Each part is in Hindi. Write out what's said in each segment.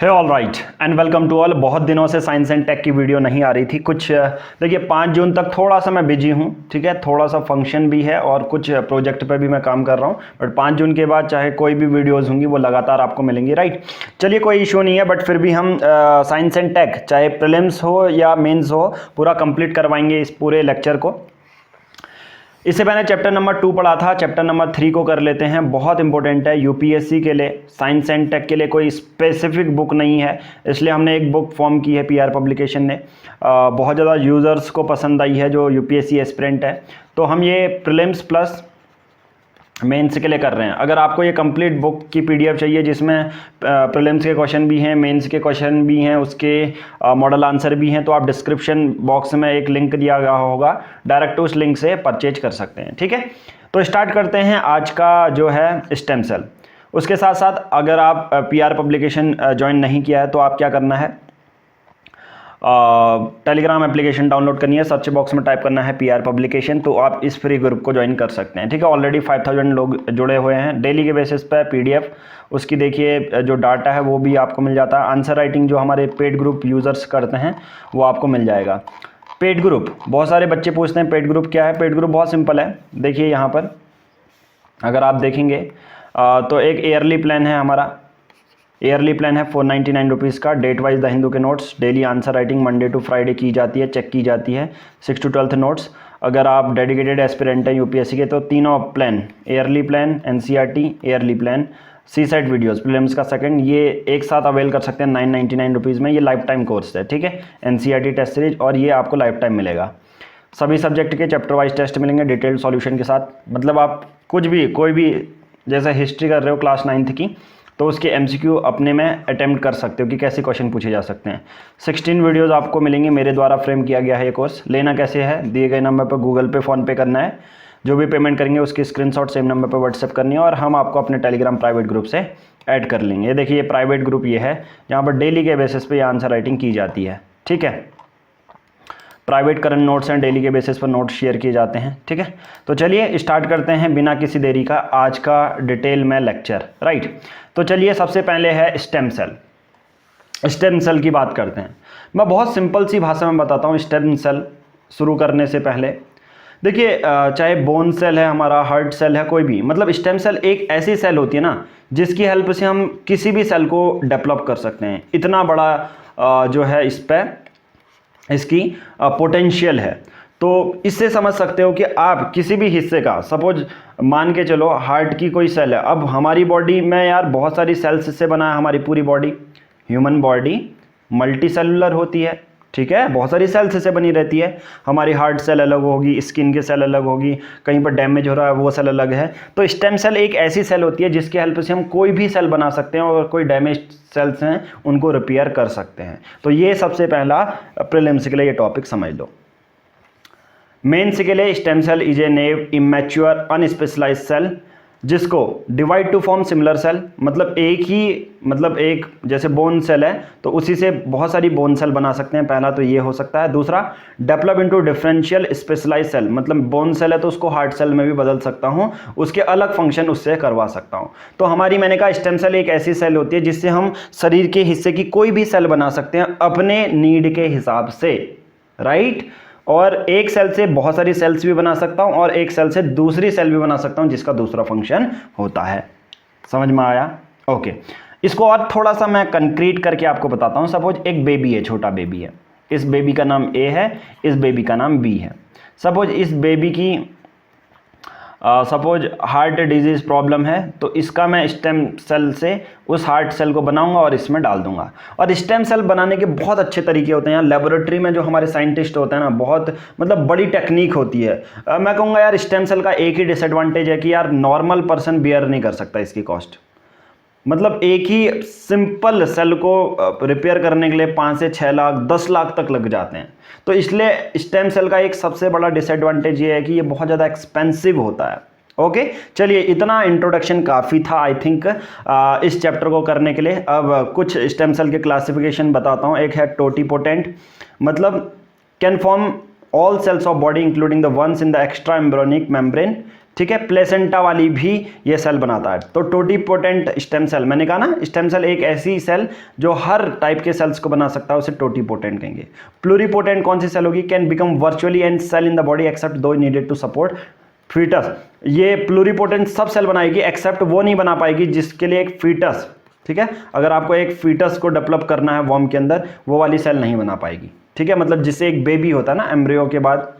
Hey all right and welcome to all. बहुत दिनों से साइंस एंड टेक की वीडियो नहीं आ रही थी। कुछ देखिए 5 जून तक थोड़ा सा मैं बिजी हूँ, ठीक है, थोड़ा सा फंक्शन भी है और कुछ प्रोजेक्ट पे भी मैं काम कर रहा हूँ। बट 5 जून के बाद चाहे कोई भी वीडियोस होंगी वो लगातार आपको मिलेंगी, राइट। चलिए कोई इशू नहीं है, बट फिर भी हम साइंस एंड टेक चाहे प्रीलिम्स हो या मेंस हो पूरा कंप्लीट करवाएंगे इस पूरे लेक्चर को। इससे पहले चैप्टर नंबर 2 पढ़ा था, चैप्टर नंबर 3 को कर लेते हैं। बहुत इंपॉर्टेंट है यूपीएससी के लिए, साइंस एंड टेक के लिए कोई स्पेसिफिक बुक नहीं है, इसलिए हमने एक बुक फॉर्म की है पीआर पब्लिकेशन ने। बहुत ज़्यादा यूज़र्स को पसंद आई है जो यूपीएससी एस्पिरेंट है, तो हम ये प्रीलिम्स प्लस मेंस के लिए कर रहे हैं। अगर आपको ये कंप्लीट बुक की पीडीएफ चाहिए जिसमें प्रीलिम्स के क्वेश्चन भी हैं, मेंस के क्वेश्चन भी हैं, उसके मॉडल आंसर भी हैं, तो आप डिस्क्रिप्शन बॉक्स में एक लिंक दिया गया होगा, डायरेक्ट उस लिंक से परचेज कर सकते हैं, ठीक है। तो स्टार्ट करते हैं आज का जो है स्टेम सेल। उसके साथ साथ अगर आप पीआर पब्लिकेशन ज्वाइन नहीं किया है तो आप क्या करना है, टेलीग्राम एप्लीकेशन डाउनलोड करनी है, सर्च बॉक्स में टाइप करना है पीआर पब्लिकेशन, तो आप इस फ्री ग्रुप को ज्वाइन कर सकते हैं, ठीक है। ऑलरेडी 5000 लोग जुड़े हुए हैं। डेली के बेसिस पे पीडीएफ उसकी देखिए जो डाटा है वो भी आपको मिल जाता है। आंसर राइटिंग जो हमारे पेड ग्रुप यूज़र्स करते हैं वो आपको मिल जाएगा। पेड ग्रुप, बहुत सारे बच्चे पूछते हैं पेड ग्रुप क्या है। पेड ग्रुप बहुत सिंपल है, देखिए यहाँ पर अगर आप देखेंगे तो एक ईयरली प्लान है हमारा। ईयरली प्लान है 499 रुपीज़ का। डेट वाइज द हिंदू के notes, daily answer writing Monday to Friday की जाती है, चेक की जाती है। 6 to 12th नोट्स। अगर आप डेडिकेटेड एस्पिरेंट हैं यूपीएससी के तो तीनों plan, yearly plan, NCERT yearly plan, CSAT videos prelims का सेकंड, ये एक साथ अवेल कर सकते हैं 999 रुपीज़ में। ये लाइफ टाइम कोर्स है, ठीक है, एनसीईआरटी टेस्ट सीरीज, और ये आपको लाइफ टाइम मिलेगा। सभी सब्जेक्ट के चैप्टर वाइज टेस्ट मिलेंगे डिटेल्ड सॉल्यूशन के साथ। मतलब आप कुछ भी कोई भी, जैसे हिस्ट्री कर रहे हो क्लास 9th की, तो उसके एमसीक्यू अपने में अटेम्प्ट कर सकते हो कि कैसे क्वेश्चन पूछे जा सकते हैं। 16 वीडियोस आपको मिलेंगे, मेरे द्वारा फ्रेम किया गया है ये कोर्स। लेना कैसे है, दिए गए नंबर पर गूगल पे, फ़ोन पे करना है। जो भी पेमेंट करेंगे उसकी स्क्रीनशॉट सेम नंबर पर व्हाट्सएप करनी है और हम आपको अपने टेलीग्राम प्राइवेट ग्रुप से ऐड कर लेंगे। ये देखिए ये प्राइवेट ग्रुप ये है जहाँ पर डेली के बेसिस पे आंसर राइटिंग की जाती है, ठीक है। प्राइवेट करंट नोट्स हैं, डेली के बेसिस पर नोट्स शेयर किए जाते हैं, ठीक है। तो चलिए स्टार्ट करते हैं बिना किसी देरी का आज का डिटेल में लेक्चर, राइट। तो चलिए सबसे पहले है स्टेम सेल। स्टेम सेल की बात करते हैं। मैं बहुत सिंपल सी भाषा में बताता हूँ स्टेम सेल शुरू करने से पहले। देखिए चाहे बोन सेल है हमारा, हार्ट सेल है, कोई भी, मतलब स्टेम सेल एक ऐसी सेल होती है ना जिसकी हेल्प से हम किसी भी सेल को डेवलप कर सकते हैं। इतना बड़ा जो है इस पर इसकी पोटेंशियल है। तो इससे समझ सकते हो कि आप किसी भी हिस्से का, सपोज मान के चलो हार्ट की कोई सेल है। अब हमारी बॉडी में यार बहुत सारी सेल्स से बना है हमारी पूरी body. Human body multi cellular होती है, ठीक है, बहुत सारी सेल्स से बनी रहती है। हमारी हार्ट सेल अलग होगी, स्किन की सेल अलग होगी, कहीं पर डैमेज हो रहा है वो सेल अलग है। तो स्टेम सेल एक ऐसी सेल होती है जिसकी हेल्प से हम कोई भी सेल बना सकते हैं और कोई डैमेज सेल्स हैं उनको रिपेयर कर सकते हैं। तो ये सबसे पहला प्रीलिम्स के लिए ये टॉपिक समझ लो। मेंस के लिए stem cell is a naive immature unspecialized cell जिसको divide to form similar cell, मतलब एक जैसे बोन सेल है तो उसी से बहुत सारी बोन सेल बना सकते हैं। पहला तो ये हो सकता है। दूसरा develop into differential specialized cell, मतलब बोन सेल है तो उसको हार्ट सेल में भी बदल सकता हूँ, उसके अलग फंक्शन उससे करवा सकता हूँ। तो हमारी, मैंने कहा स्टेम सेल एक ऐसी सेल होती है जिससे हम शरीर के हिस्से की कोई भी सेल बना सकते हैं अपने नीड के हिसाब से, राइट। और एक सेल से बहुत सारी सेल्स भी बना सकता हूं और एक सेल से दूसरी सेल भी बना सकता हूं जिसका दूसरा फंक्शन होता है। समझ में आया? ओके। इसको और थोड़ा सा मैं कंक्रीट करके आपको बताता हूं। सपोज एक बेबी है, छोटा बेबी है, इस बेबी का नाम ए है, इस बेबी का नाम बी है। सपोज इस बेबी की सपोज हार्ट डिजीज प्रॉब्लम है तो इसका मैं स्टेम सेल से उस हार्ट सेल को बनाऊंगा और इसमें डाल दूंगा। और स्टेम सेल बनाने के बहुत अच्छे तरीके होते हैं। यहाँ लेबोरेटरी में जो हमारे साइंटिस्ट होते हैं ना, बहुत मतलब बड़ी टेक्निक होती है। मैं कहूँगा यार स्टेम सेल का एक ही डिसएडवांटेज है कि यार नॉर्मल पर्सन बियर नहीं कर सकता इसकी कॉस्ट। मतलब एक ही सिंपल सेल को रिपेयर करने के लिए 5 से 6 लाख 10 लाख तक लग जाते हैं। तो इसलिए स्टेम सेल का एक सबसे बड़ा डिसएडवांटेज ये है कि ये बहुत ज़्यादा एक्सपेंसिव होता है। ओके, चलिए इतना इंट्रोडक्शन काफ़ी था आई थिंक इस चैप्टर को करने के लिए। अब कुछ स्टेम सेल के क्लासिफिकेशन बताता हूँ। एक है टोटीपोटेंट, मतलब can form all cells of body including the ones in the extra embryonic membrane, ठीक है, प्लेसेंटा वाली भी ये सेल बनाता है। तो टोटीपोटेंट स्टेम सेल, मैंने कहा ना स्टेम सेल एक ऐसी सेल जो हर टाइप के सेल्स को बना सकता है, उसे टोटीपोटेंट कहेंगे। प्लूरीपोटेंट कौन सी सेल होगी? Can become virtually and cell in the body except those needed to support foetus. ये प्लूरीपोटेंट सब सेल बनाएगी एक्सेप्ट वो नहीं बना पाएगी जिसके लिए एक फीटस, ठीक है, अगर आपको एक फीटस को डेवलप करना है वॉर्म के अंदर, वो वाली सेल नहीं बना पाएगी, ठीक है। मतलब जिससे एक बेबी होता है ना, एम्ब्रियो के बाद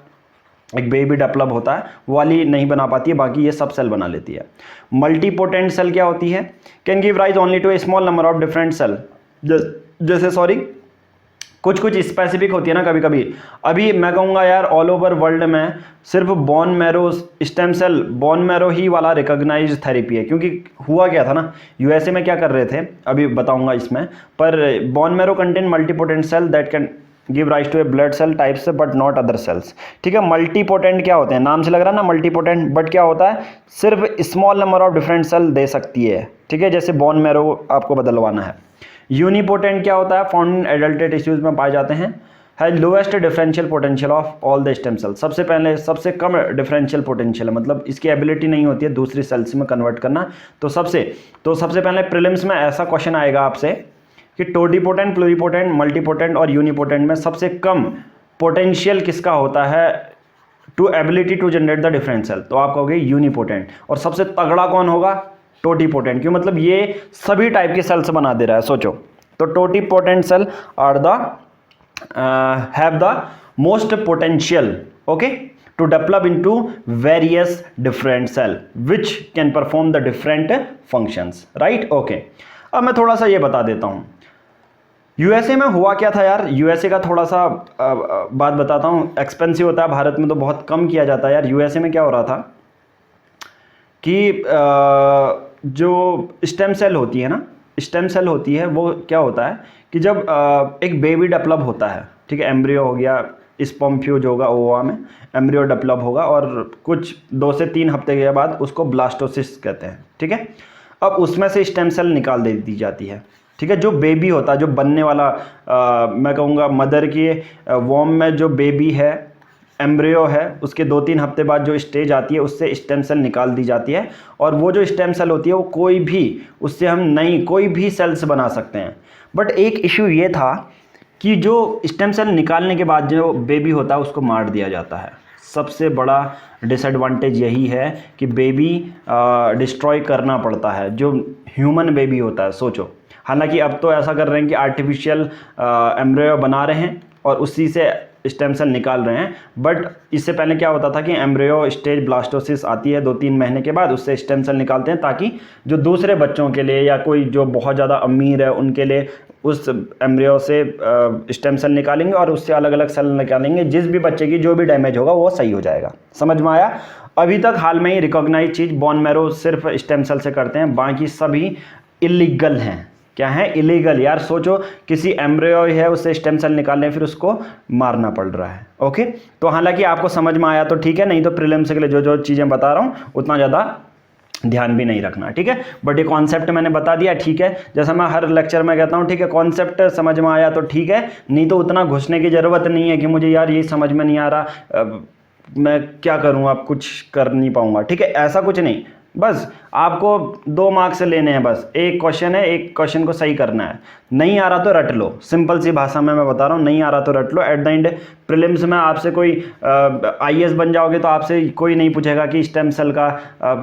एक बेबी डेवलप होता है, वो वाली नहीं बना पाती है, बाकी ये सब सेल बना लेती है। मल्टीपोटेंट सेल क्या होती है? Can give rise only to a small number of different cell. जैसे कुछ स्पेसिफिक होती है ना कभी कभी। अभी मैं कहूँगा यार ऑल ओवर वर्ल्ड में सिर्फ bone marrow stem cell, bone marrow ही वाला रिकॉग्नाइज थेरेपी है, क्योंकि हुआ क्या था ना, यूएसए में क्या कर रहे थे अभी बताऊंगा इसमें, पर bone marrow contain multipotent cell that can give rise to a blood cell types but not other cells, ठीक है। मल्टीपोटेंट क्या होते हैं? नाम से लग रहा है ना मल्टीपोटेंट, बट क्या होता है? सिर्फ small number of different cell दे सकती है, ठीक है, जैसे बोन मैरो आपको बदलवाना है। यूनिपोटेंट क्या होता है? फाउंड इन एडल्टेड टिश्यूज में पाए जाते हैं, है lowest differential potential of all the stem cell. सबसे पहले सबसे कम डिफरेंशियल पोटेंशियल है, मतलब इसकी एबिलिटी नहीं होती है दूसरी सेल्स में कन्वर्ट करना। तो सबसे पहले प्रीलिम्स में ऐसा क्वेश्चन आएगा आपसे कि टोटीपोटेंट, प्लूरीपोटेंट, मल्टीपोटेंट और यूनिपोटेंट में सबसे कम पोटेंशियल किसका होता है to ability to generate the different cell? तो आप कहोगे यूनिपोटेंट। और सबसे तगड़ा कौन होगा? टोटीपोटेंट। क्यों? मतलब ये सभी टाइप के सेल्स बना दे रहा है, सोचो। तो totipotent cell are the have the most potential, okay, to develop into various different cell which can perform the different functions, right? Okay, अब मैं थोड़ा सा ये बता देता हूँ यूएसए में हुआ क्या था यार। यूएसए का थोड़ा सा बात बताता हूँ। एक्सपेंसिव होता है, भारत में तो बहुत कम किया जाता है यार। यूएसए में क्या हो रहा था कि जो स्टेम सेल होती है ना, स्टेम सेल होती है, वो क्या होता है कि जब एक बेबी डेवलप होता है, ठीक है, एम्ब्रियो हो गया, स्पर्म फ्यूज होगा ओवा में, एम्ब्रियो डेवलप होगा और कुछ 2 से 3 हफ्ते के बाद उसको ब्लास्टोसिस कहते हैं, ठीक है। अब उसमें से स्टेम सेल निकाल दे दी जाती है, ठीक है। जो बेबी होता है, जो बनने वाला मैं कहूँगा मदर की वॉर्म में जो बेबी है, एम्ब्रियो है, उसके 2-3 हफ्ते बाद जो स्टेज आती है उससे स्टेम सेल निकाल दी जाती है। और वो जो स्टेम सेल होती है वो कोई भी, उससे हम नई कोई भी सेल्स बना सकते हैं। बट एक इशू ये था कि जो स्टेम सेल निकालने के बाद जो बेबी होता है उसको मार दिया जाता है। सबसे बड़ा डिसएडवांटेज यही है कि बेबी डिस्ट्रॉय करना पड़ता है, जो ह्यूमन बेबी होता है, सोचो। हालांकि अब तो ऐसा कर रहे हैं कि आर्टिफिशियल एम्ब्रियो बना रहे हैं और उसी से स्टेम सेल निकाल रहे हैं। बट इससे पहले क्या होता था कि एम्ब्रियो स्टेज ब्लास्टोसिस आती है 2-3 महीने के बाद, उससे स्टेम सेल निकालते हैं ताकि जो दूसरे बच्चों के लिए या कोई जो बहुत ज़्यादा अमीर है उनके लिए उस एम्ब्रियो से स्टेम सेल निकालेंगे और उससे अलग अलग सेल निकालेंगे, जिस भी बच्चे की जो भी डैमेज होगा वो सही हो जाएगा। समझ में आया? अभी तक हाल में ही रिकॉग्नाइज चीज़ बोन मैरो सिर्फ स्टेम सेल से करते हैं, बाकी सभी इलीगल हैं। क्या है? इलीगल। यार सोचो, किसी एम्ब्रियो है उससे स्टेम सेल निकालने, फिर उसको मारना पड़ रहा है। ओके, तो हालांकि आपको समझ में आया तो ठीक है, नहीं तो प्रीलिम्स के लिए जो जो चीज़ें बता रहा हूँ उतना ज़्यादा ध्यान भी नहीं रखना, ठीक है। बट ये कॉन्सेप्ट मैंने बता दिया, ठीक है। जैसा मैं हर लेक्चर में कहता हूँ, ठीक है, कॉन्सेप्ट समझ में आया तो ठीक है, नहीं तो उतना घुसने की ज़रूरत नहीं है कि मुझे यार ये समझ में नहीं आ रहा, मैं क्या करूँ, अब कुछ कर नहीं पाऊँगा, ठीक है। ऐसा कुछ नहीं, बस आपको 2 मार्क्स लेने हैं। बस एक क्वेश्चन है, एक क्वेश्चन को सही करना है। नहीं आ रहा तो रट लो, सिंपल सी भाषा में मैं बता रहा हूँ, नहीं आ रहा तो रट लो। एट द एंड प्रीलिम्स में आपसे कोई आईएएस बन जाओगे तो आपसे कोई नहीं पूछेगा कि स्टेम सेल का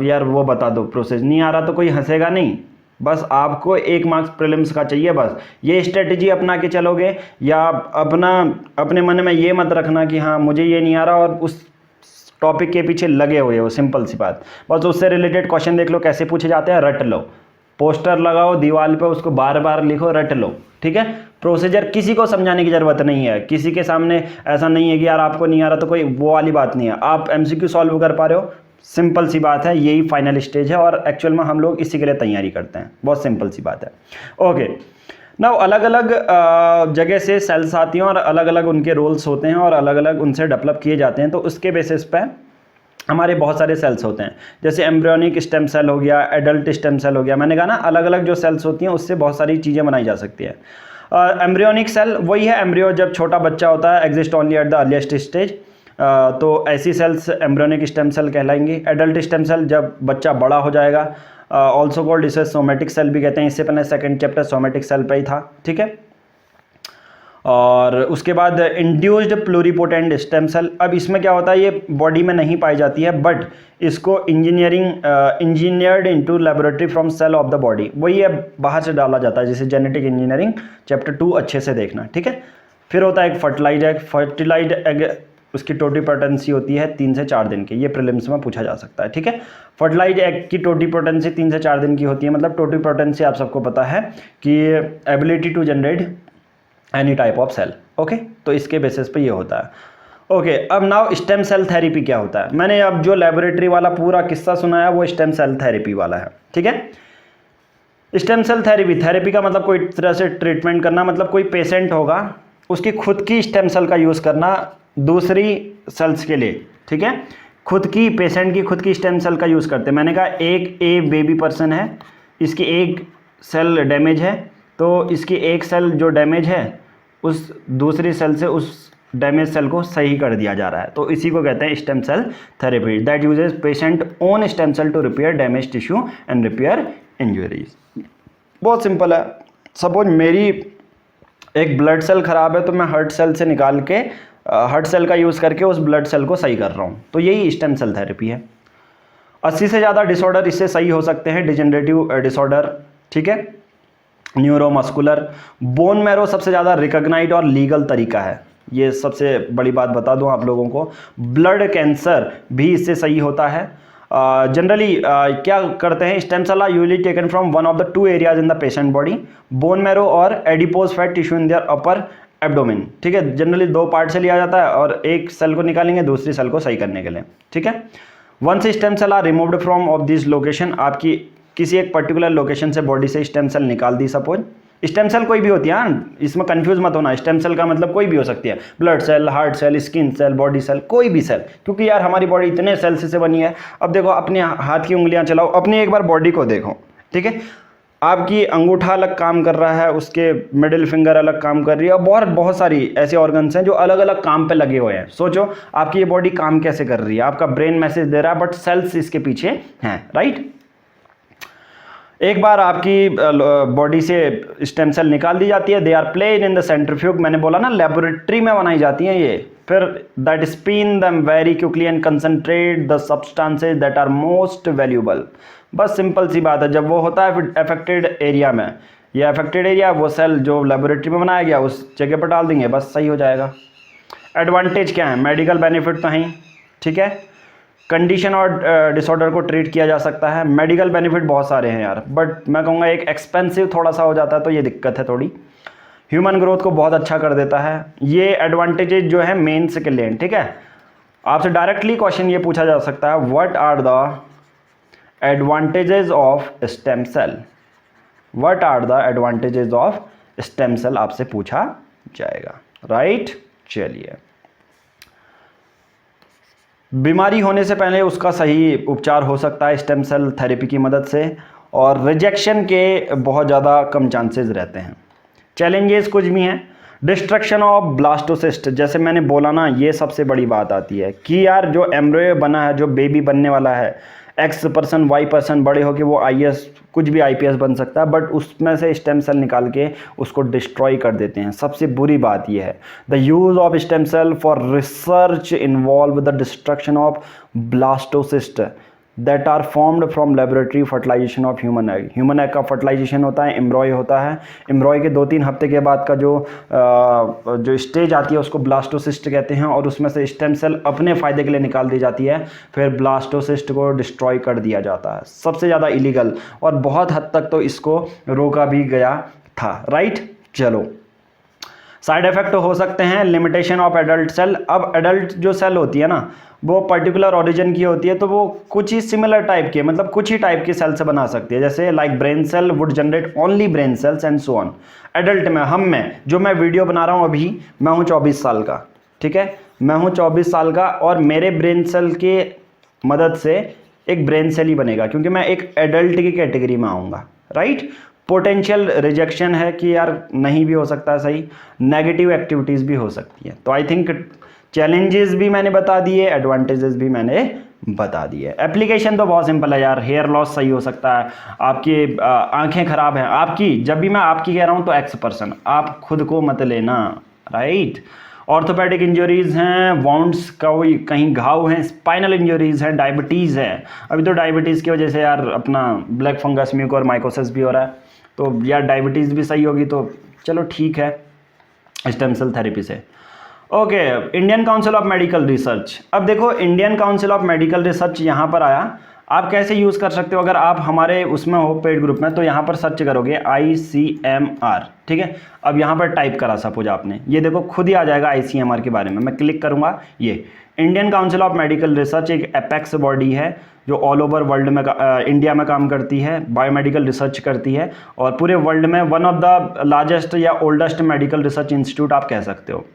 यार वो बता दो प्रोसेस। नहीं आ रहा तो कोई हंसेगा नहीं, बस आपको 1 मार्क्स प्रीलिम्स का चाहिए। बस ये स्ट्रेटजी अपना के चलोगे, या अपने मन में ये मत रखना कि हाँ मुझे ये नहीं आ रहा और उस टॉपिक के पीछे लगे हुए हो, सिंपल सी बात। बस उससे रिलेटेड क्वेश्चन देख लो कैसे पूछे जाते हैं, रट लो। पोस्टर लगाओ दीवार पे, उसको बार बार लिखो, रट लो, ठीक है। प्रोसीजर किसी को समझाने की ज़रूरत नहीं है, किसी के सामने ऐसा नहीं है कि यार आपको नहीं आ रहा तो कोई वो वाली बात नहीं है। आप एमसीक्यू सॉल्व कर पा रहे हो, सिंपल सी बात है, यही फाइनल स्टेज है और एक्चुअल में हम लोग इसी के लिए तैयारी करते हैं। बहुत सिंपल सी बात है। ओके, ना अलग अलग जगह से सेल्स आती हैं और अलग अलग उनके रोल्स होते हैं और अलग अलग उनसे डेवलप किए जाते हैं। तो उसके बेसिस पे हमारे बहुत सारे सेल्स होते हैं, जैसे एम्ब्रियोनिक स्टेम सेल हो गया, एडल्ट स्टेम सेल हो गया। मैंने कहा ना अलग अलग जो सेल्स होती हैं उससे बहुत सारी चीज़ें बनाई जा सकती है। एम्ब्रियोनिक सेल वही है, एम्ब्रियो जब छोटा बच्चा होता है, exist only at the earliest stage. तो ऐसी सेल्स एम्ब्रियोनिक स्टेम सेल कहलाएंगी। एडल्ट स्टेम सेल जब बच्चा बड़ा हो जाएगा, ऑल्सो कॉल्ड इसे सोमेटिक सेल भी कहते हैं। इससे पहले सेकंड चैप्टर सोमेटिक सेल पे ही था, ठीक है। और उसके बाद इंड्यूस्ड प्लूरिपोटेंट स्टेम सेल। अब इसमें क्या होता है, ये बॉडी में नहीं पाई जाती है, बट इसको engineered into laboratory from cell of the body, वही है बाहर से डाला जाता है, जैसे जेनेटिक इंजीनियरिंग चैप्टर 2 अच्छे से देखना, ठीक है। फिर होता है एक फर्टिलाइज एग। फर्टिलाइज एग उसकी टोटिपोटेंसी होती है 3 से 4 दिन की, ये प्रीलिम्स में पूछा जा सकता है, ठीक है। फर्टिलाइज एग की टोटिपोटेंसी 3 से 4 दिन की होती है, मतलब टोटिपोटेंसी आप सबको पता है कि ability to generate any type of cell, okay. तो इसके बेसिस पे ये होता है, ओके। अब नाउ स्टेम सेल थेरेपी क्या होता है। मैंने अब जो लेबोरेटरी वाला पूरा किस्सा सुनाया वो स्टेम सेल थेरेपी वाला है, ठीक है। स्टेम सेल थेरेपी का मतलब कोई तरह से ट्रीटमेंट करना, मतलब कोई पेशेंट होगा उसकी खुद की स्टेम सेल का यूज़ करना दूसरी सेल्स के लिए, ठीक है। खुद की पेशेंट की खुद की स्टेम सेल का यूज़ करते हैं। मैंने कहा एक बेबी पर्सन है, इसकी एक सेल डैमेज है, तो इसकी एक सेल जो डैमेज है उस दूसरी सेल से उस डैमेज सेल को सही कर दिया जा रहा है, तो इसी को कहते हैं stem cell therapy. That uses patient own stem cell to repair damage tissue and repair injuries. बहुत सिंपल है। सपोज मेरी एक ब्लड सेल खराब है, तो मैं हार्ट सेल से निकाल के हार्ट सेल का यूज़ करके उस ब्लड सेल को सही कर रहा हूँ, तो यही स्टेम सेल थेरेपी है। 80 से ज़्यादा डिसऑर्डर इससे सही हो सकते हैं, डिजेनरेटिव डिसऑर्डर, ठीक है, न्यूरोमस्कुलर। बोन मैरो सबसे ज़्यादा रिकॉग्नाइज्ड और लीगल तरीका है, ये सबसे बड़ी बात बता दूं आप लोगों को। ब्लड कैंसर भी इससे सही होता है। जनरली क्या करते हैं, stem cell are usually taken from one of the 2 areas in the patient body, bone marrow और adipose fat tissue in their upper abdomen, ठीक है। जनरली 2 पार्ट से लिया जाता है और एक सेल को निकालेंगे दूसरी सेल को सही करने के लिए, ठीक है। Once stem cell are removed from of this location, आपकी किसी एक पर्टिकुलर लोकेशन से बॉडी से स्टेम सेल निकाल दी, सपोज स्टेम सेल कोई भी होती है, इसमें कंफ्यूज मत होना, स्टेम सेल का मतलब कोई भी हो सकती है, blood cell, heart cell, skin cell, body cell, कोई भी सेल, क्योंकि यार हमारी बॉडी इतने सेल्स से बनी है। अब देखो अपने हाथ की उंगलियां चलाओ, अपनी एक बार बॉडी को देखो, ठीक है। आपकी अंगूठा अलग काम कर रहा है, उसके मिडिल फिंगर अलग काम कर रही है, और बहुत सारी ऐसे ऑर्गन्स हैं जो अलग अलग काम पे लगे हुए हैं। सोचो आपकी ये बॉडी काम कैसे कर रही है, आपका ब्रेन मैसेज दे रहा है बट सेल्स इसके पीछे हैं, राइट। एक बार आपकी बॉडी से स्टेम सेल निकाल दी जाती है, they are placed in the centrifuge, मैंने बोला ना लेबोरेटरी में बनाई जाती हैं ये। फिर that spin them very quickly and concentrate the substances that are most valuable. बस सिंपल सी बात है, जब वो होता है फिर अफेक्टेड एरिया में, ये अफेक्टेड एरिया वो सेल जो लेबोरेटरी में बनाया गया उस जगह पर डाल देंगे, बस सही हो जाएगा। एडवांटेज क्या है, मेडिकल बेनिफिट तो हैं, ठीक है। कंडीशन और डिसऑर्डर को ट्रीट किया जा सकता है। मेडिकल बेनिफिट बहुत सारे हैं यार, बट मैं कहूँगा एक एक्सपेंसिव थोड़ा सा हो जाता है, तो ये दिक्कत है थोड़ी। ह्यूमन ग्रोथ को बहुत अच्छा कर देता है। ये एडवांटेजेस जो है मेंस के लिए, ठीक है। आपसे डायरेक्टली क्वेश्चन ये पूछा जा सकता है, what are the advantages of stem cell, what are the advantages of stem cell आपसे पूछा जाएगा, राइट। चलिए, बीमारी होने से पहले उसका सही उपचार हो सकता है स्टेम सेल थेरेपी की मदद से, और रिजेक्शन के बहुत ज़्यादा कम चांसेस रहते हैं। चैलेंजेस कुछ भी हैं, डिस्ट्रक्शन ऑफ ब्लास्टोसिस्ट, जैसे मैंने बोला ना, ये सबसे बड़ी बात आती है कि यार जो एम्ब्रियो बना है, जो बेबी बनने वाला है, X पर्सन Y पर्सन बड़े होके वो IS कुछ भी IPS बन सकता है, बट उसमें से स्टेम सेल निकाल के उसको डिस्ट्रॉय कर देते हैं। सबसे बुरी बात यह है, the use of stem cell for research involve the destruction of blastocyst that are formed from laboratory fertilization of human egg. Human egg का फर्टिलाइजेशन होता है, एम्ब्रॉय होता है, एम्ब्रॉय के 2-3 हफ्ते के बाद का जो स्टेज आती है उसको ब्लास्टोसिस्ट कहते हैं, और उसमें से स्टेम सेल अपने फ़ायदे के लिए निकाल दी जाती है, फिर ब्लास्टोसिस्ट को डिस्ट्रॉय कर दिया जाता है। सबसे ज़्यादा इलीगल, और बहुत हद तक तो इसको रोका भी गया था, राइट। चलो, साइड इफेक्ट हो सकते हैं, लिमिटेशन ऑफ एडल्ट सेल। अब एडल्ट जो सेल होती है ना, वो पर्टिकुलर ओरिजिन की होती है, तो वो कुछ ही सिमिलर टाइप के, मतलब कुछ ही टाइप के सेल से बना सकती है, जैसे like brain cell would generate only brain cells and so on. Adult में जो मैं वीडियो बना रहा हूँ अभी, मैं हूँ 24 साल का, ठीक है, मैं हूँ 24 साल का, और मेरे ब्रेन सेल के मदद से एक ब्रेन सेल ही बनेगा, क्योंकि मैं एक एडल्ट की कैटेगरी में आऊँगा, राइट। पोटेंशियल रिजेक्शन है कि यार नहीं भी हो सकता है सही, नेगेटिव एक्टिविटीज़ भी हो सकती हैं। तो आई थिंक चैलेंजेस भी मैंने बता दिए, एडवांटेजेस भी मैंने बता दिए। एप्लीकेशन तो बहुत सिंपल है यार, हेयर लॉस सही हो सकता है, आपकी आंखें खराब हैं, आपकी, जब भी मैं आपकी कह रहा हूँ तो एक्स%, आप खुद को मत लेना, राइट। ऑर्थोपेडिक इंजरीज हैं, वाउंड्स का कहीं घाव हैं, स्पाइनल इंजरीज हैं, डायबिटीज़ है। अभी तो डायबिटीज़ की वजह से यार अपना ब्लैक फंगस म्यूकोरमाइकोसिस भी हो रहा है, तो यार डायबिटीज़ भी सही होगी तो चलो ठीक है स्टेम सेल थेरेपी से। Okay, Indian council of medical research. अब देखो Indian council of medical research यहाँ पर आया, आप कैसे यूज़ कर सकते हो अगर आप हमारे उसमें हो पेड ग्रुप में, तो यहाँ पर सर्च करोगे ICMR, ठीक है। अब यहाँ पर टाइप करा सपोज आपने, ये देखो खुद ही आ जाएगा ICMR के बारे में, मैं क्लिक करूँगा। ये Indian council of medical research एक एपेक्स बॉडी है जो ऑल ओवर वर्ल्ड में इंडिया में काम करती है, बायोमेडिकल रिसर्च करती है, और पूरे वर्ल्ड में वन ऑफ द लार्जेस्ट या ओल्डेस्ट मेडिकल रिसर्च इंस्टीट्यूट आप कह सकते हो।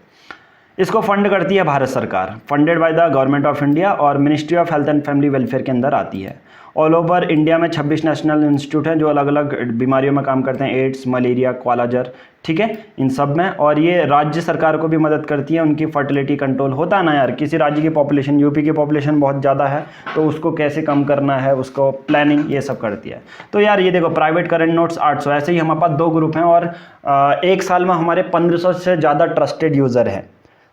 इसको फंड करती है भारत सरकार, funded by the government of India, और ministry of health and family welfare के अंदर आती है। ऑल ओवर इंडिया में 26 नेशनल इंस्टीट्यूट हैं जो अलग अलग बीमारियों में काम करते हैं, एड्स, मलेरिया, क्वालाजर, ठीक है, इन सब में। और ये राज्य सरकार को भी मदद करती है, उनकी फर्टिलिटी कंट्रोल होता है ना यार, किसी राज्य की पॉपुलेशन, यूपी की पॉपुलेशन बहुत ज़्यादा है तो उसको कैसे कम करना है, उसको प्लानिंग ये सब करती है। तो यार ये देखो प्राइवेट करंट नोट्स 800, ऐसे ही हमारे पास 2 ग्रुप हैं और एक साल में हमारे 1500 से ज़्यादा ट्रस्टेड यूज़र हैं।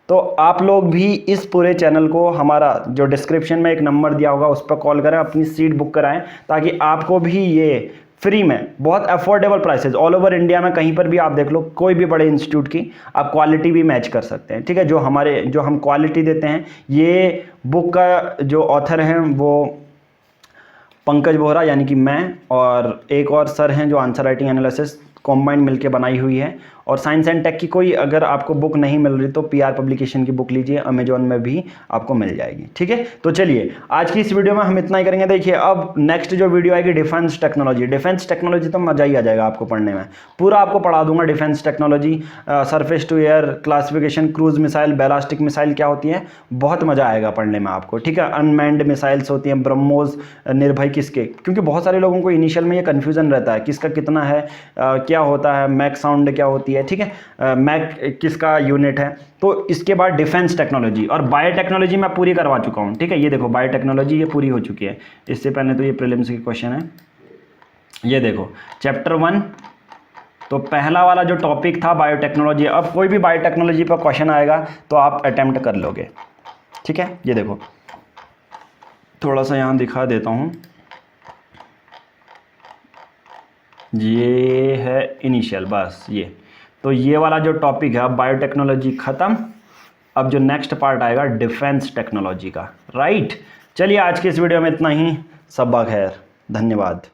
तो आप लोग भी इस पूरे चैनल को, हमारा जो डिस्क्रिप्शन में एक नंबर दिया होगा उस पर कॉल करें, अपनी सीट बुक कराएं, ताकि आपको भी ये फ्री में बहुत affordable prices all over India में कहीं पर भी आप देख लो, कोई भी बड़े इंस्टीट्यूट की आप क्वालिटी भी मैच कर सकते हैं, ठीक है। जो हम क्वालिटी देते हैं, ये बुक का जो ऑथर हैं वो पंकज बोहरा यानी कि मैं, और एक और सर हैं जो आंसर राइटिंग एनालिसिस कॉम्बाइंड मिलके बनाई हुई है। और साइंस एंड टेक की कोई अगर आपको बुक नहीं मिल रही तो PR पब्लिकेशन की बुक लीजिए, अमेजोन में भी आपको मिल जाएगी, ठीक है। तो चलिए आज की इस वीडियो में हम इतना ही करेंगे। देखिए अब नेक्स्ट जो वीडियो आएगी डिफेंस टेक्नोलॉजी। डिफेंस टेक्नोलॉजी तो मजा ही आ जाएगा आपको पढ़ने में, पूरा आपको पढ़ा दूंगा defence technology, surface to air classification, cruise missile, ballistic missile क्या होती है, बहुत मजा आएगा पढ़ने में आपको, ठीक है। अनमैन्ड मिसाइल्स होती हैं, ब्रह्मोस, निर्भय किसके, क्योंकि बहुत सारे लोगों को इनिशियल में ये कन्फ्यूजन रहता है किसका कितना है, क्या होता है, मैक साउंड क्या होती है, ठीक है, मैक किसका यूनिट है। तो इसके बाद डिफेंस टेक्नोलॉजी और बायोटेक्नोलॉजी मैं पूरी करवा चुका हूँ, ठीक है। ये देखो बायोटेक्नोलॉजी ये पूरी हो चुकी है, इससे पहले तो ये प्रीलिम्स की क्वेश्चन है। ये देखो चैप्टर 1 तो पहला वाला जो टॉपिक था बायोटेक्नोलॉजी। अब कोई भी बायोटेक्नोलॉजी पर क्वेश्चन आएगा तो आप अटेम्प्ट कर लोगे, ठीक है। ये देखो थोड़ा सा यहाँ दिखा देता हूँ, ये है इनिशियल, बस ये। तो ये वाला जो टॉपिक है अब बायोटेक्नोलॉजी ख़त्म, अब जो नेक्स्ट पार्ट आएगा डिफेंस टेक्नोलॉजी का, राइट। चलिए आज के इस वीडियो में इतना ही, सब खैर, धन्यवाद।